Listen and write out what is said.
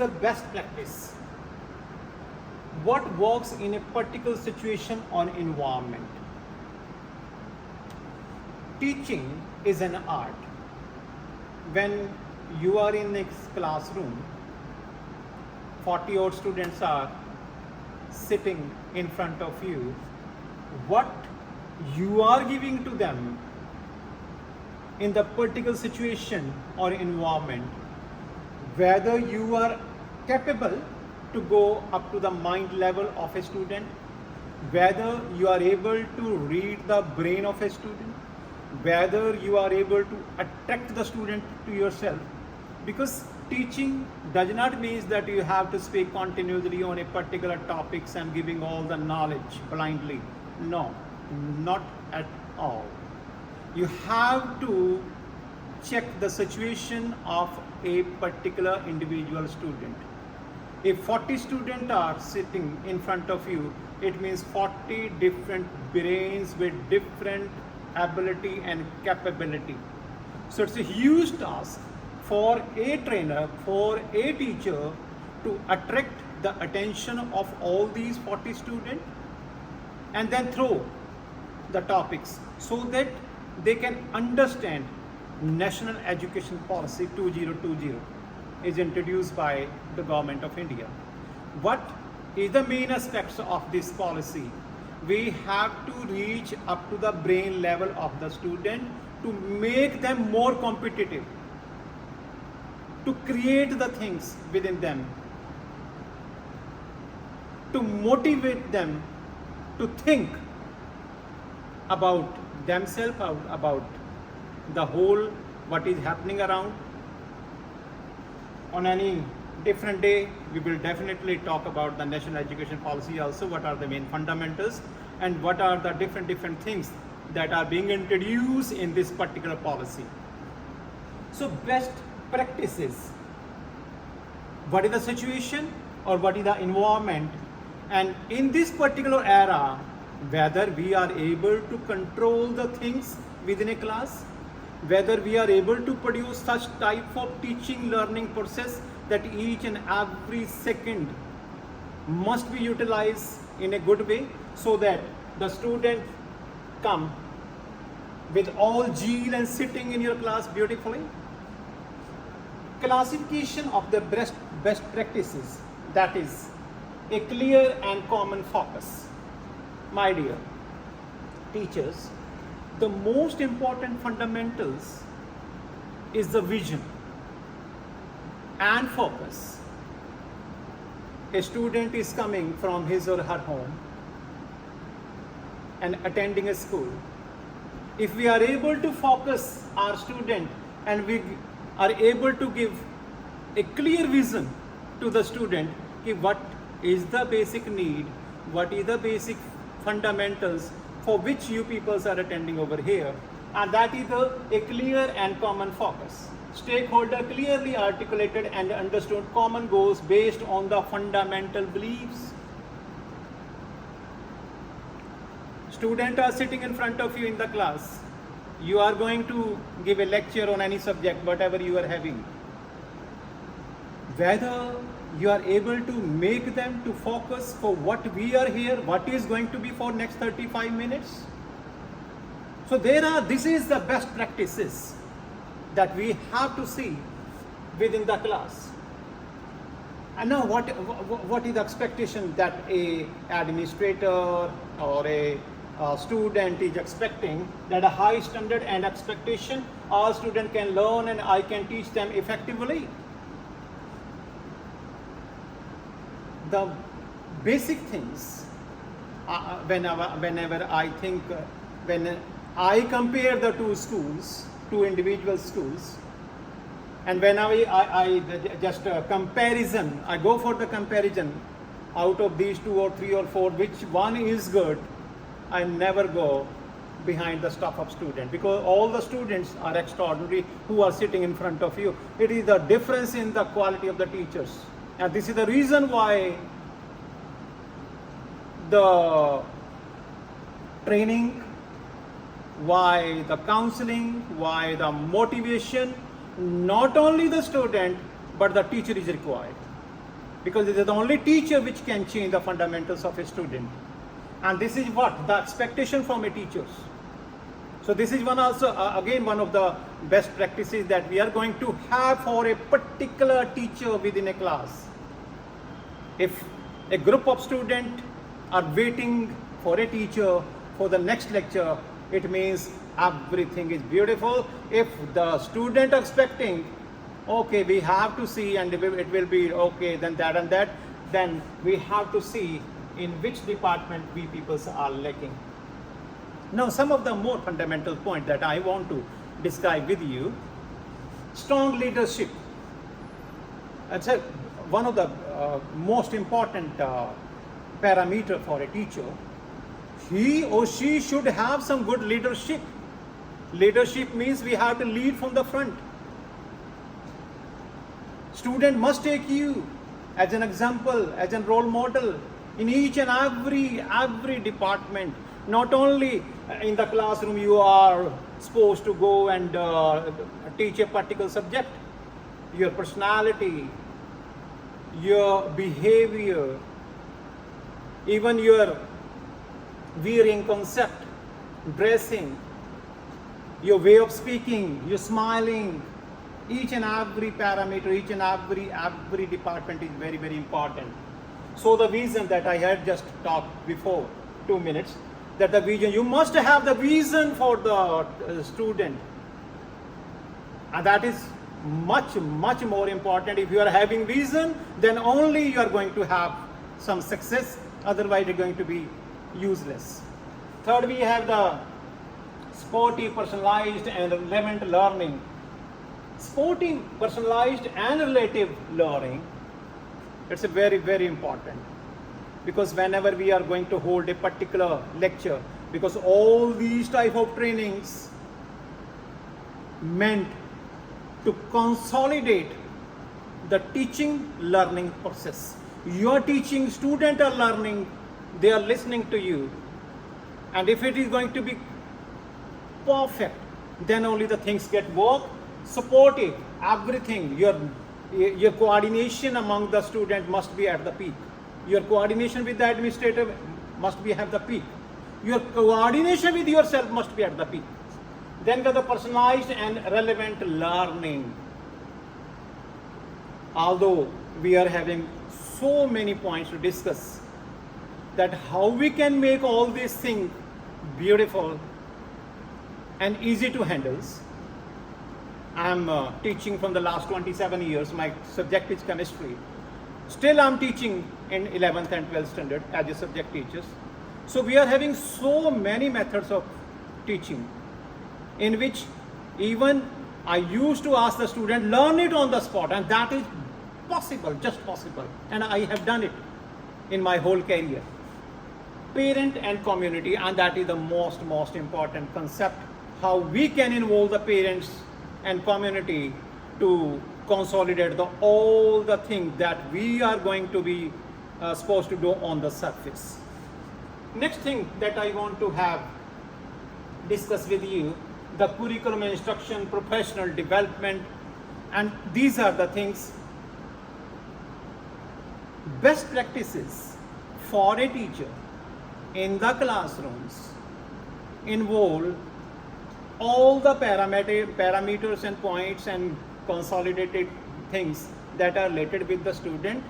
the best practice. What works in a particular situation or environment? Teaching is an art. When you are in a classroom, 40 odd students are sitting in front of you. What you are giving to them in the particular situation or environment, whether you are capable to go up to the mind level of a student, whether you are able to read the brain of a student, whether you are able to attract the student to yourself. Because teaching does not mean that you have to speak continuously on a particular topics and giving all the knowledge blindly. No, not at all. You have to check the situation of a particular individual student. If 40 students are sitting in front of you, it means 40 different brains with different ability and capability. So it's a huge task for a trainer, for a teacher to attract the attention of all these 40 students and then throw the topics so that they can understand. National Education Policy 2020 is introduced by the Government of India. What is the main aspects of this policy? We have to reach up to the brain level of the student to make them more competitive, to create the things within them, to motivate them to think about themselves, about the whole what is happening around. On any different day, we will definitely talk about the national education policy also, what are the main fundamentals and what are the different things that are being introduced in this particular policy. So best practices, what is the situation or what is the environment, and in this particular era, whether we are able to control the things within a class, whether we are able to produce such type of teaching learning process that each and every second must be utilized in a good way so that the student come with all zeal and sitting in your class beautifully. Classification of the best practices, that is a clear and common focus. My dear teachers, the most important fundamentals is the vision and focus. A student is coming from his or her home and attending a school. If we are able to focus our student and we are able to give a clear vision to the student, what is the basic need, what is the basic fundamentals for which you peoples are attending over here, and that is a clear and common focus. Stakeholder clearly articulated and understood common goals based on the fundamental beliefs. Students are sitting in front of you in the class. You are going to give a lecture on any subject, whatever you are having. Whether you are able to make them to focus for what we are here, what is going to be for next 35 minutes. So this is the best practices that we have to see within the class. And now what is the expectation that a administrator or a student is expecting, that a high standard and expectation, all students can learn and I can teach them effectively. The basic things, whenever I think, when I compare the two individual schools, and when I just comparison, I go for the comparison out of these 2 or 3 or 4, which one is good, I never go behind the stuff of student, because all the students are extraordinary who are sitting in front of you. It is the difference in the quality of the teachers. And this is the reason why the training, why the counseling, why the motivation, not only the student but the teacher is required. because it is the only teacher which can change the fundamentals of a student. And this is what the expectation from a teacher. So this is one also again one of the best practices that we are going to have for a particular teacher within a class. If a group of students are waiting for a teacher for the next lecture, it means everything is beautiful. If the student expecting, okay, we have to see and it will be okay, then that and that, then we have to see in which department we people are lacking. Now, some of the more fundamental point that I want to describe with you: strong leadership. That's one of the most important parameter for a teacher. He or she should have some good leadership. Leadership means we have to lead from the front. Student must take you as an example, as a role model in each and every department. Not only in the classroom you are supposed to go and teach a particular subject. Your personality, your behavior, even your wearing concept, dressing, your way of speaking, your smiling, each and every parameter, each and every department is very, very important. So the vision that I had just talked before 2 minutes, that the vision, you must have the vision for the student, and that is much more important. If you are having vision, then only you are going to have some success, otherwise it's going to be useless. Third, we have the sporty, personalized and relevant learning. Sporty, personalized and relative learning, it's a very, very important, because whenever we are going to hold a particular lecture, because all these type of trainings meant to consolidate the teaching learning process. You are teaching, students are learning, they are listening to you, and if it is going to be perfect, then only the things get work. Supportive, everything, your coordination among the student must be at the peak. Your coordination with the administrator must be at the peak. Your coordination with yourself must be at the peak. Then the personalized and relevant learning. Although we are having so many points to discuss, that how we can make all these things beautiful and easy to handle. I'm teaching from the last 27 years. My subject is chemistry. Still I'm teaching in 11th and 12th standard as a subject teachers. So we are having so many methods of teaching, in which even I used to ask the student, learn it on the spot, and that is possible, just possible. And I have done it in my whole career. Parent and community, and that is the most important concept, how we can involve the parents and community to consolidate all the things that we are going to be supposed to do on the surface. Next thing that I want to have discuss with you, the curriculum instruction, professional development, and these are the things, best practices for a teacher in the classrooms involve all the parameters and points and consolidated things that are related with the student